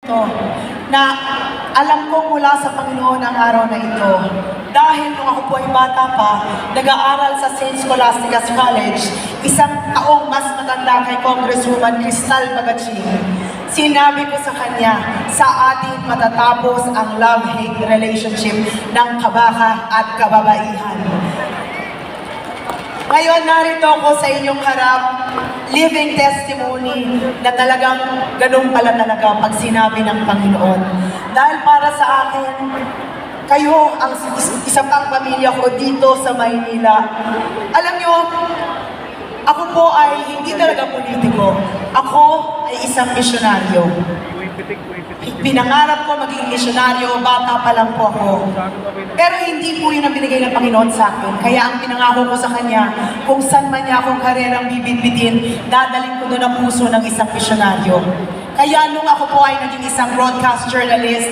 to, na alam ko mula sa Panginoon ang araw na ito. Dahil nung ako po ay bata pa, nag-aaral sa St. Scholastica's College, isang taong mas matanda kay Congresswoman Cristal Bagaching. Sinabi ko sa kanya, sa atin matatapos ang love-hate relationship ng kabaka at kababaihan. Ngayon, narito ako sa inyong harap, living testimony na talagang ganun pala talaga pag sinabi ng Panginoon. Dahil para sa akin, kayo ang isa pang pamilya ko dito sa Maynila. Alam nyo, ako po ay hindi talaga politiko. Ako ay isang misyonaryo. Pinangarap ko maging misyonaryo, bata pa lang po ako. Pero hindi po yun ang binigay ng Panginoon sa akin. Kaya ang pinangako ko sa Kanya, kung saan man niya akong karerang bibitbitin, dadalhin ko doon ang puso ng isang misyonaryo. Kaya nung ako po ay naging isang broadcast journalist,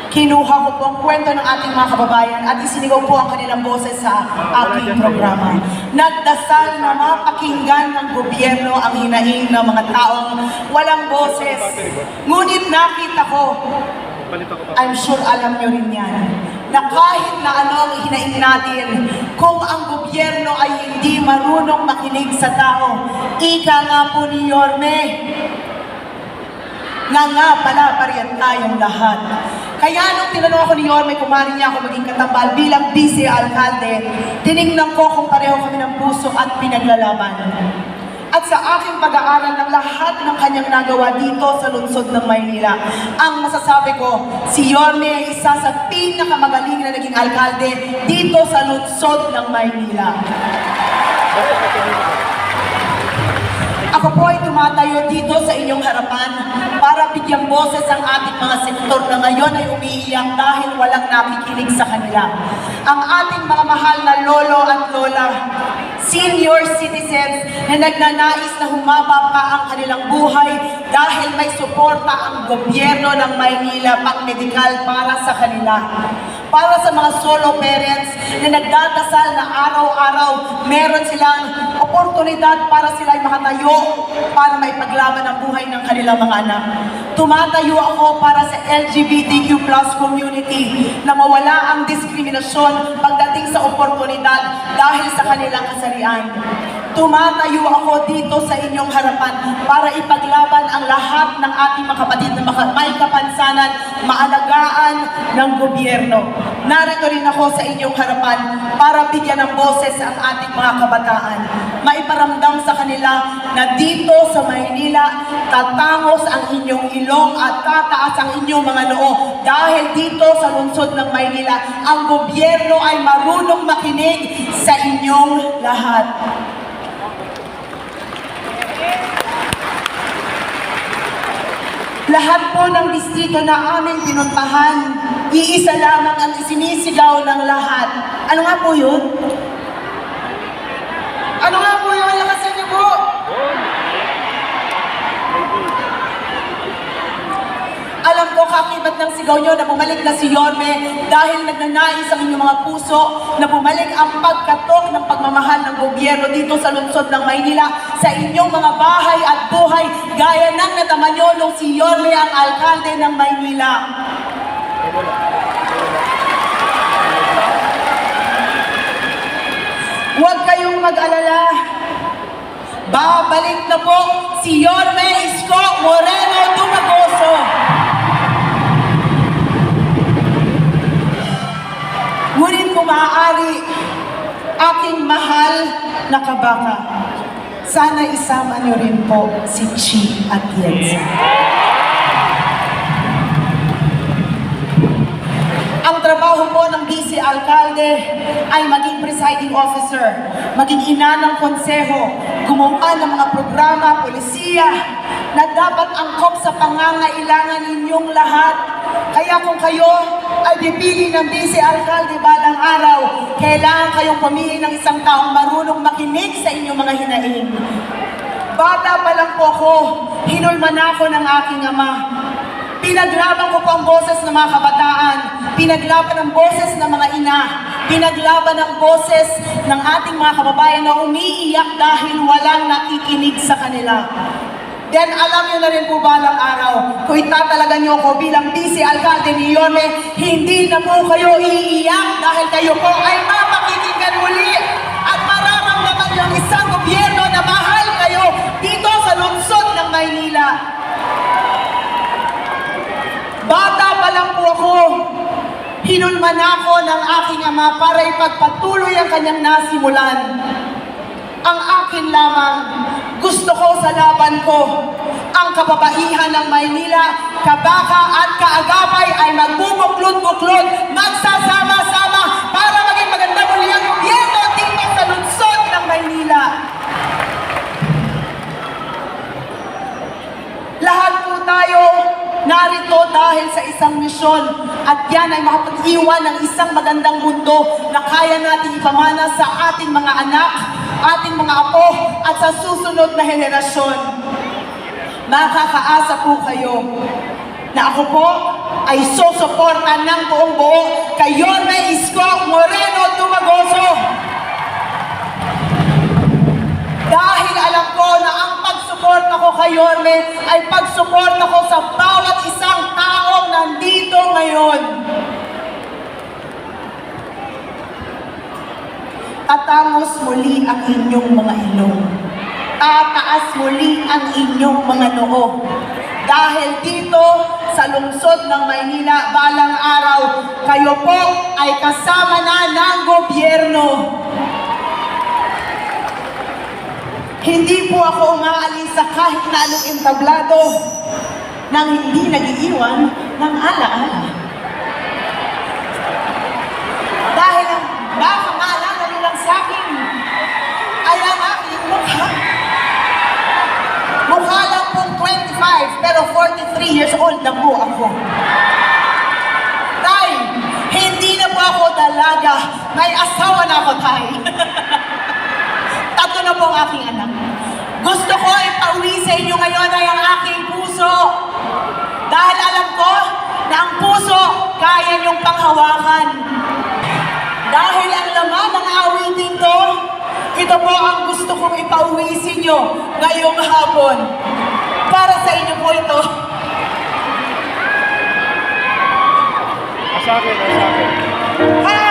kinuha ko po ang kwento ng ating mga kababayan at isinigaw po ang kanilang boses sa aking programa. Nagdasal na mapakinggan ng gobyerno ang hinaing ng mga taong walang boses. Ngunit nakita ko, I'm sure alam nyo rin yan, na kahit na ano ang hinaing natin, kung ang gobyerno ay hindi marunong makinig sa tao, ika nga po ni Yorme, nga pala pariyan tayong lahat. Kaya nung tinanong ako ni Yorme kung maaari niya ako maging katambal bilang vice alkalde, tinignan ko kung pareho kami ng puso at pinaglalaban. At sa aking pag-aaral ng lahat ng kanyang nagawa dito sa lungsod ng Maynila, ang masasabi ko, si Yorme ay isa sa pinakamagaling na naging alkalde dito sa lungsod ng Maynila. Ako po ay tumatayo dito sa inyong harapan para bigyang boses ang ating mga sektor na ngayon ay umiiyak dahil walang nakikinig sa kanila. Ang ating mga mahal na lolo at lola, senior citizens na nagnanais na humaba pa ang kanilang buhay dahil may suporta ang gobyerno ng Maynila pang-medikal para sa kanila. Para sa mga solo parents na nagdadasal na araw-araw, meron silang oportunidad para sila ay makatayo para maipaglaban ang buhay ng kanilang mga anak. Tumatayo ako para sa LGBTQ+ community na mawala ang diskriminasyon pagdating sa oportunidad dahil sa kanilang kasarian. Tumatayo ako dito sa inyong harapan para ipaglaban ang lahat ng ating mga kapatid na may kapansanan, maalagaan ng gobyerno. Narito rin ako sa inyong harapan para bigyan ng boses ang ating mga kabataan. Maiparamdam sa kanila na dito sa Maynila, tatangos ang inyong ilong at tataas ang inyong mga noo. Dahil dito sa lungsod ng Maynila, ang gobyerno ay marunong makinig sa inyong lahat. Lahat po ng distrito na aming pinuntahan, iisa lamang ang isinisigaw ng lahat. Ano nga po yun? Ano nga po yun? Lakasan niyo po! Alam ko kakibat ng sigaw nyo na bumalik na si Yorme dahil nagnanais ang inyong mga puso na bumalik ang pagkatok ng pagmamahal ng gobyerno dito sa lungsod ng Maynila sa inyong mga bahay at buhay gaya ng natama nyo nung si Yorme ang alkalde ng Maynila. Huwag kayong mag-alala. Babalik na po si Yorme Isko Moreno Dumagoso. Ngunit kung maaari, aking mahal na kabaka, sana isama niyo rin po si Chi Atienza. Ang trabaho po ng vice alkalde ay maging presiding officer, maging ina ng konseho, gumawa ng mga programa, polisiya, na dapat angkop sa pangangailangan ninyong lahat. Kaya kung kayo ay pipili ng vice alkalde balang araw, kailangan kayong pumili ng isang taong marunong makinig sa inyong mga hinaing. Bata pa lang po ako, hinulma na ako ng aking ama. Pinaglaban ko po ang boses ng mga kabataan, pinaglaban ang boses ng mga ina, pinaglaban ang boses ng ating mga kababayan na umiiyak dahil walang nakikinig sa kanila. then alam niyo na rin po balang araw, kung itatalaga niyo ako bilang vice alcalde ni Yorme, hindi na po kayo iiyak dahil kayo po ay mapakikinggan muli at mararamdaman niyo ang isang gobyerno na mahal kayo dito sa lungsod ng Maynila. Bata pa lang po ako, hinulman ako ng aking ama para ipagpatuloy ang kanyang nasimulan. Ang akin lamang, gusto ko sa laban ko, ang kababaihan ng Maynila, kabaka at kaagapay ay magbubuklod-buklod, magsasama-sama para maging maganda muli ang gobyerno dito sa lungsod ng Maynila. Lahat po tayo narito dahil sa isang misyon at yan ay makapag-iwan ng isang magandang mundo na kaya natin ipamana sa ating mga anak, ating mga apo at sa susunod na henerasyon. Makakaasa po kayo na ako po ay susuporta ng buong buo kay Yorme Isko Moreno Dumagoso. Dahil alam ko na ang pagsuporta ko kay Yorme ay pagsuporta ko sa bawat isang taong nandito ngayon. Tatangos muli ang inyong mga ilong. Tataas muli ang inyong mga noo. Dahil dito sa lungsod ng Maynila, balang araw, kayo po ay kasama na ng gobyerno. Hindi po ako umaalis sa kahit na anong entablado nang hindi nag-iiwan ng alaala. Dahil ang baka maalala nyo lang sa akin ay ang aking mukha. Mukha lang pong 25 pero 43 years old na po ako. Tay, hindi na po ako dalaga. May asawa na ako, tay. Tatlo na po ang aking anak. Gusto ko ipauwi sa inyo ngayon ay ang aking puso. Dahil alam ko na ang puso kaya niyong panghawakan. Dahil ang laman ng awitin ko, ito po ang gusto kong ipauwi sa inyo ngayong hapon. Para sa inyo po ito. Sa akin. Hi!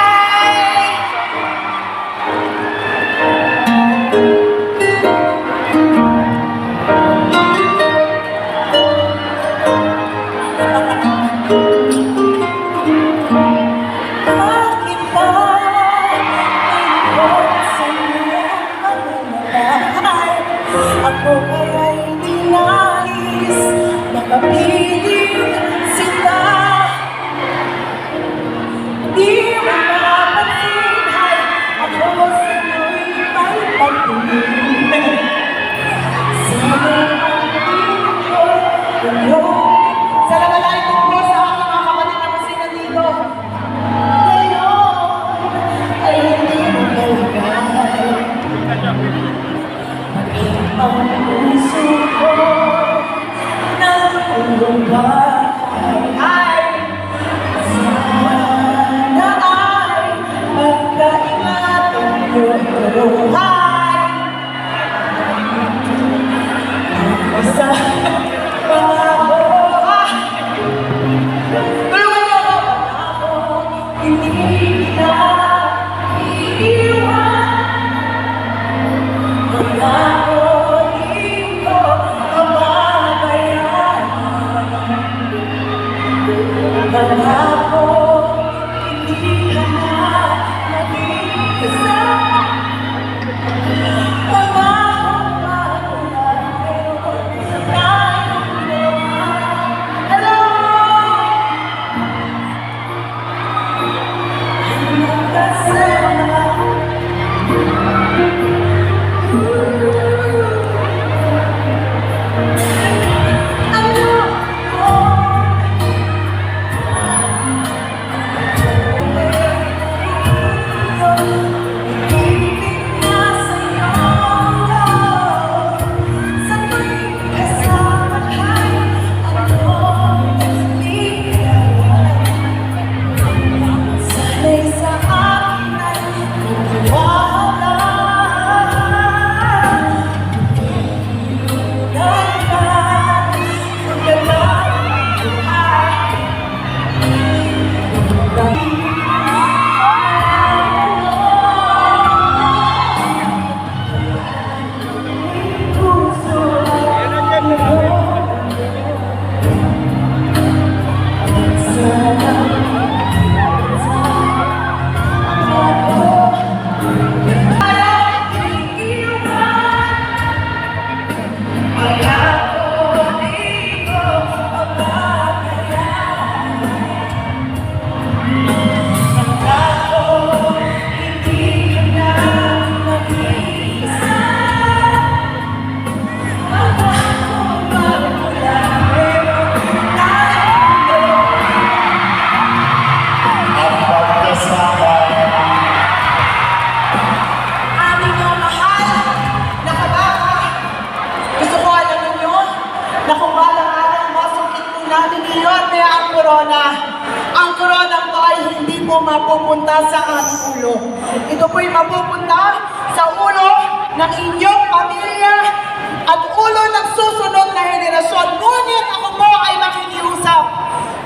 Ako ay hindi nais makapiling sila. Di mo mapapansin ay ako sa'yo'y may pagtingin. Sino ang tingin ko Sa labalay ko po sa aking mga kapatid na musika dito. ngayon ay hindi mo nalagay. Ang puso ko ng iyong bahay sana ay pagkaingatan ko ito. Sa pangako, tulungan niyo ako. Ako hindi na iiwan. Pangako dito ang mabayaran. Pangako hindi ka na mag-iisa. Pangako magulan ngayon tayong dalawa. Hanggang kasama. Ano ko corona. Ang corona po ay hindi po mapupunta sa ating ulo. Ito po ay mapupunta sa ulo ng inyong pamilya at ulo ng susunod na henerasyon. Ngunit ako po ay makikiusap.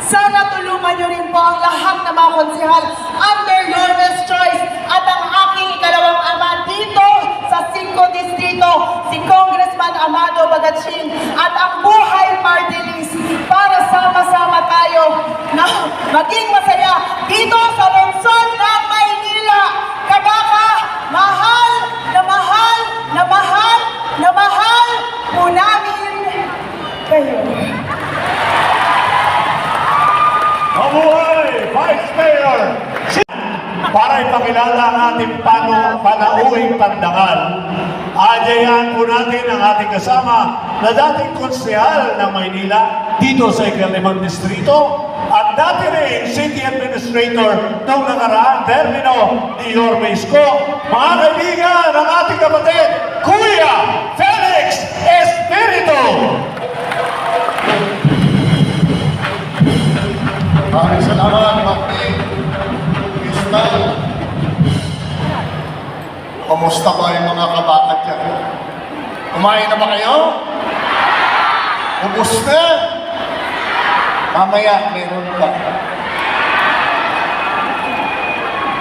Sana tulungan niyo rin po ang lahat ng mga konsehal under your best choice at ang aking ikalawang ama dito sa 5 distrito, si Congressman Amado Bagatsing at ang Buhay Party List para sama-sama tayo na maging masaya dito sa lungsod ng Maynila. Kabaka, mahal na mahal na mahal na mahal po namin kayo. Mabuhay, Vice Mayor! Para ipakilala ang ating panauhing pagdangal, adyayan po natin ang ating kasama na dating konsehal ng Maynila dito sa ika-5 distrito at dati rin City Administrator noong nakaraang termino ni Yorme Isko. Mga kaibigan ng ating kapatid, Kuya Felix Espiritu! Maraming salamat, Maki. Crystal. Kumusta ba yung mga kabakat yan? Kumain na ba kayo? Ubus na? Mamaya, meron pa.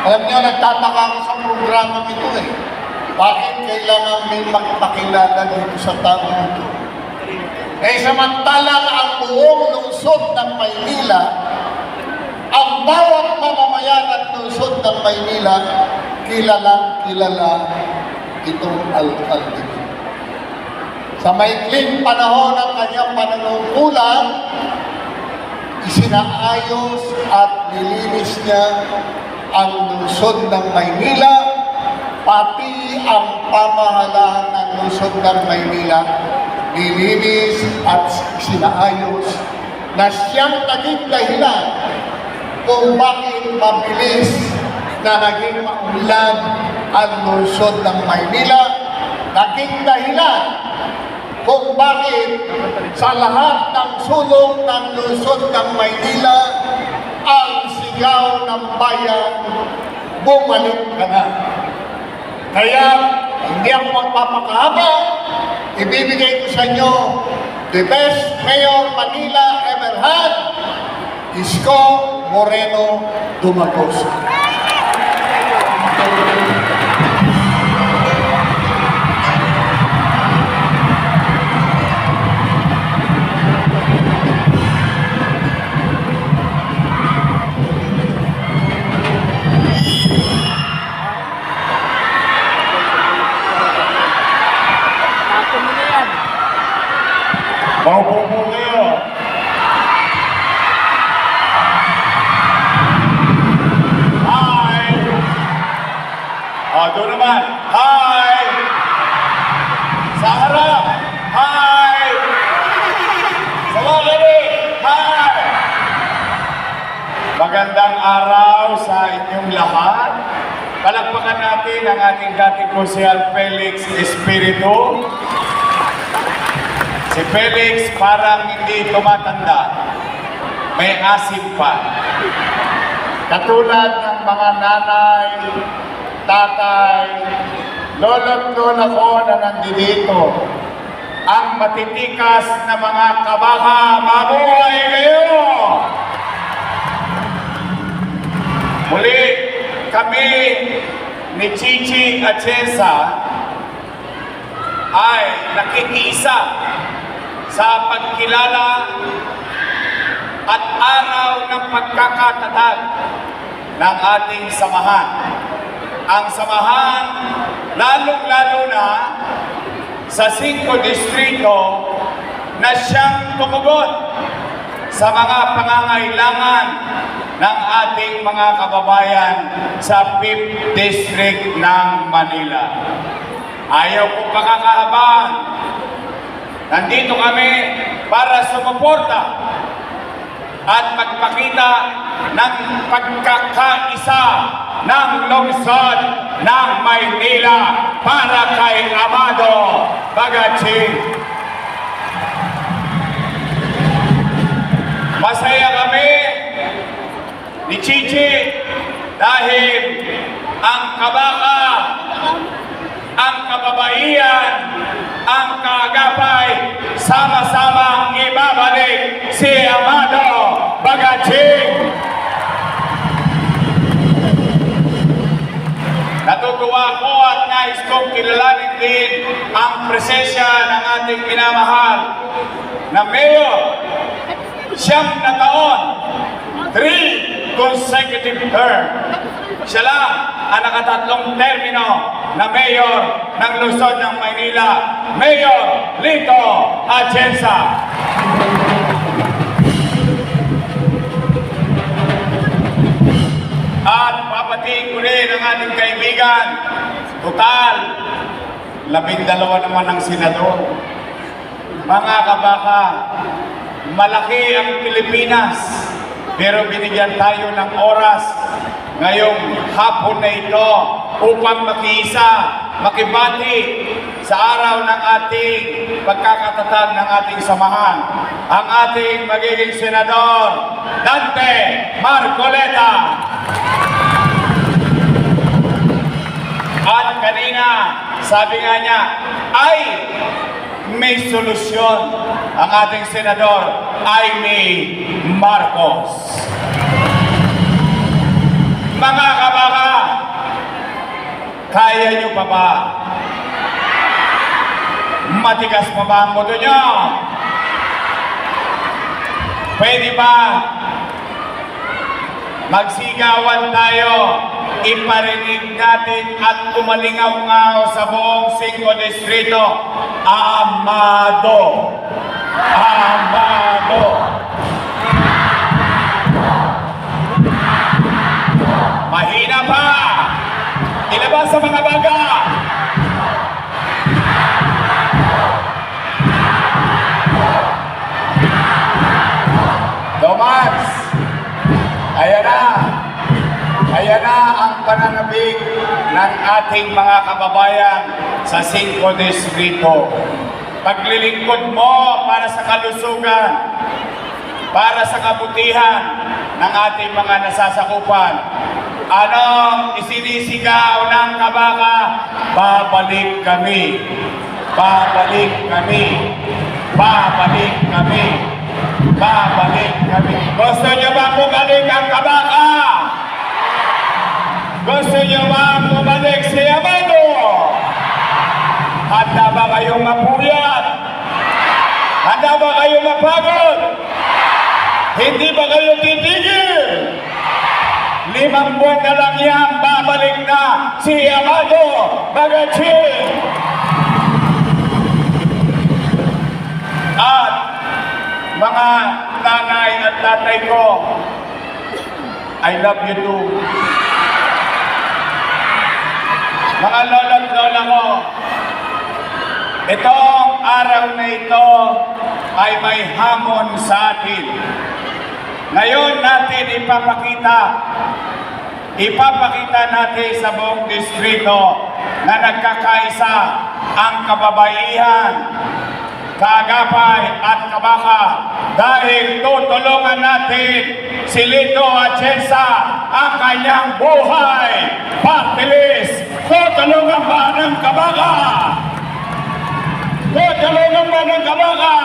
Alam niyo, nagtataka ako sa programang ito eh. Bakit kailangan may magpakilala dito sa tao ito? Eh, samantalang ang buong lungsod ng Maynila, ang bawat mamamayan at lungsod ng Maynila, kilala itong alkalde. Sa maikling panahon ng kanyang panunungkulan, isinaayos at nilinis niya ang lungsod ng Maynila, pati ang pamahalaan ng lungsod ng Maynila, nilinis at sinaayos na siyang naging dahilan kung bakit mabilis na naging maunlad ang lungsod ng Maynila, naging dahilan kung bakit sa lahat ng sulong ng lungsod ng Maynila ang sigaw ng bayan, bumalik ka na. Kaya hindi ako magpapakahaba, ibibigay ko sa inyo the best mayor Manila ever had, Isko Moreno Dumagoso. Maupo po kayo. Hi! Doon naman. Hi! Sa harap. Hi! Sa wakilig. Hi! Magandang araw sa inyong lahat. Palakpakan natin ang ating dating konsehal Felix Espiritu. Si Felix parang hindi tumatanda, may asim pa. Katulad ng mga nanay, tatay, lolo't lola ko na nandito, ang matitikas na mga kabaka, mabuhay kayo! Muli, kami ni Chichi Atienza ay nakikiisa sa pagkilala at araw ng pagkakatatag ng ating samahan. Ang samahan, lalong-lalo na sa 5 distrito na siyang tumugon sa mga pangangailangan ng ating mga kababayan sa 5th District ng Manila. Ayaw kong pakakahabaan. Nandito kami para sumuporta at magpakita ng pagkakaisa ng lungsod ng Maynila para kay Amado Bagatsing. Masaya kami ni Chichi dahil ang kabaka, ang kababaihan, ang kaagapay, sama-sama ibabalik si Amado Bagaching. Natutuwa ko at nais kong kilalanin din ang presensya ng ating minamahal na Mayor. 9 na taon, 3 consecutive term. Siya lang ang nakatatlong termino na Mayor ng Luzon ng Maynila, Mayor Lito Atienza. At papatiin ko rin ang ating kaibigan, total, 12 naman ang senador. Mga kabaka, malaki ang Pilipinas, pero binigyan tayo ng oras ngayong hapon na ito upang makiisa, makibati sa araw ng ating pagkakatatag ng ating samahan. Ang ating magiging senador, Dante Marcoleta. At kanina, sabi nga niya, ay may solusyon ang ating senador, Amy Marcos. Mga kabaka, kaya niyo pa ba? Matigas pa ba ang boto niyo? Pwede ba magsigawan tayo, iparinig natin at umalingaw-ngaw sa buong 5 distrito, Amado! Amado! Mahina pa! Ilabas sa mga baga! Tomas! Ayan na! Ayan na ang pananabik ng ating mga kababayan sa 5 distrito. Paglilingkod mo para sa kalusugan, para sa kabutihan ng ating mga nasasakupan. Anong isinisigaw ng kabaka? Babalik kami. Babalik kami. Babalik kami. Babalik kami. Gusto niyo ba bumalik ang kabaka? Gusto niyo ba bumalik si Amado? Handa ba kayong mapuyat? Handa ba kayong mapagod? Hindi ba kayo titigil? 5 buwan na lang yan, babalik na si Amado Bagaching. At mga nanay at tatay ko, I love you too. Mga lolo at lola ko, itong araw na ito ay may hamon sa atin. Ngayon natin ipapakita natin sa buong distrito na nagkakaisa ang kababaihan, kaagapay at kabaka dahil tutulungan natin si Lito Atienza ang kanyang buhay. Party list, tutulungan ba ng kabaka? Tutulungan ba ng kabaka?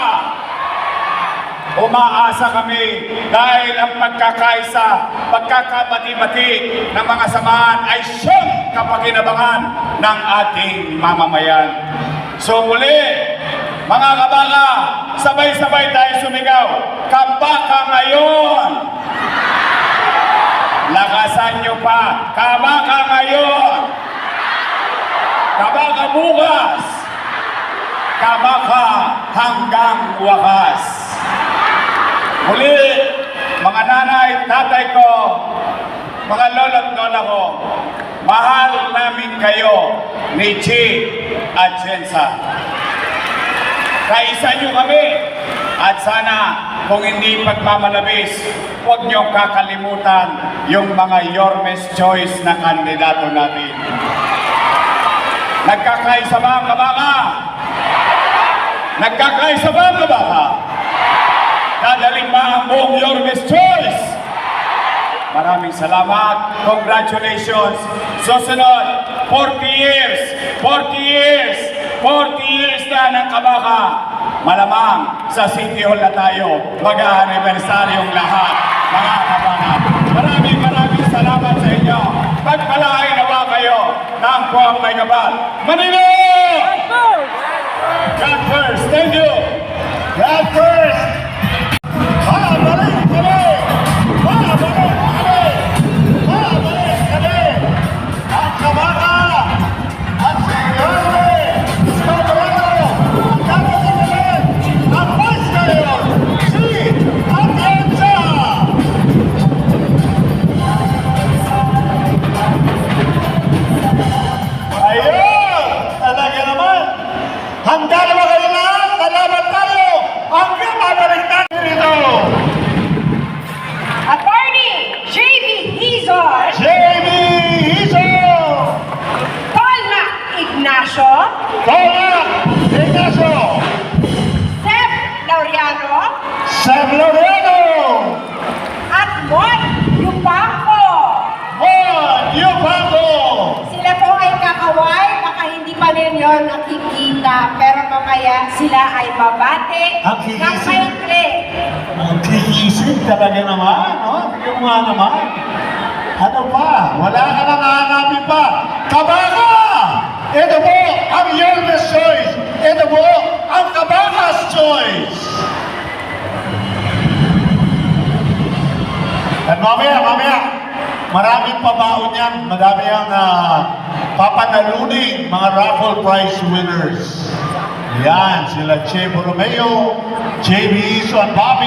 Umaasa kami dahil ang pagkakaisa, pagkakabati-bati ng mga samahan ay siyang kapakinabangan ng ating mamamayan. So muli, mga kabaka, sabay-sabay tayo sumigaw. Kabaka ngayon! Lakasan nyo pa. Kabaka ngayon! Kabaka bukas! Kabaka hanggang wakas! Muli, mga nanay, tatay ko, mga lolo at lola ko, mahal namin kayo ni Chi Atienza. Kaisa nyo kami at sana kung hindi pagmamalabis, huwag nyo kakalimutan yung mga Yormes Choice na kandidato natin. Nagkakaisa ba ang kabaka? Nagkakaisa ba ang kabaka? Dadaling ba ang buong Yormes Choice? maraming salamat. Congratulations. Susunod, 40 years na ng Kabaka. Malamang sa City Hall na tayo mag-anibersaryong lahat, mga Kabaka. Maraming salamat sa inyo. Pagpalain nawa kayo ng Puwang May Kapal. Manila! God first. Thank you. God first! Babalik kami! Babalik kami! Babalik kami! Ang Kabaka! Ang Senyore! Sobrano! Ang Kapatid! Ang Vice Mayor! Si Atienza! Ayun! Talaga naman! Handa na ba kayo lahat? Salamat tayo! Hanggang mabalik natin rito! Attorney J.B. Hizon, J.B. Hizo! Tolma Ignacio, Tola Ignacio! Sep Laureano, Seb Loredo! at Mon Yupanco. Mon Yupango! Sila po ay kakaway, baka hindi pa ninyo nakikita, pero mamaya sila ay babate Ang ng kikisin. maikli. Ang kikisin talaga naman, no? Tingnan mo nga naman. Ano pa? Wala ka nang hahanapin pa. Kabaka! Ito po ang youngest choice. Ito po ang Kabaka's choice. At mamaya, maraming pabaon yan. Madami ang papanaluning mga raffle prize winners. Yan, sila Che Borromeo, JB Iso, at Bobby